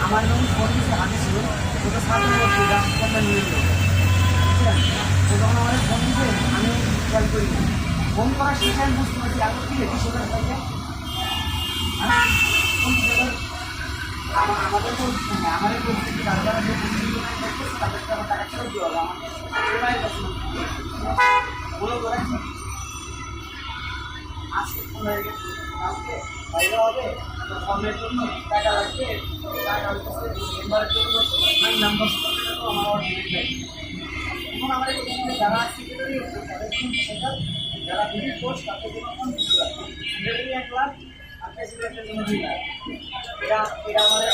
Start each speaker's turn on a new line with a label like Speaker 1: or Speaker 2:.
Speaker 1: আমার যখন ফোন দিচ্ছে হাতে ছিল ওটা সামনে বলছি ফোনটা নিয়ে এলো, বুঝলেন? তো যখন আমাদের ফোন দিচ্ছে আমি খেয়াল করি, ফোন করার শেষে আমি বুঝতে পারছি এত কি রেখে সেটার থাকে আমাদের তো আমাদের পরিস্থিতি যারা যারা যে পরিস্থিতি তাদেরকে আমার টাকা ফেরত দেওয়া হবে। আমার বলে করে আজকে ফোন হয়ে গেছে, কালকে বাইরে হবে ফোনের জন্য টাকা লাগবে, টাকা মেম্বারের জন্য নাম্বার আমার অর্ডার দেয়। এখন আমার এখানে যারা সেক্রেটারি হচ্ছে তাদের সেটা যারা বিলি কোর্স তাদের জন্য সেক্রেটারি 1 লাখ আর প্রেসিডেন্টের জন্য 2 লাখ। এটা আমাদের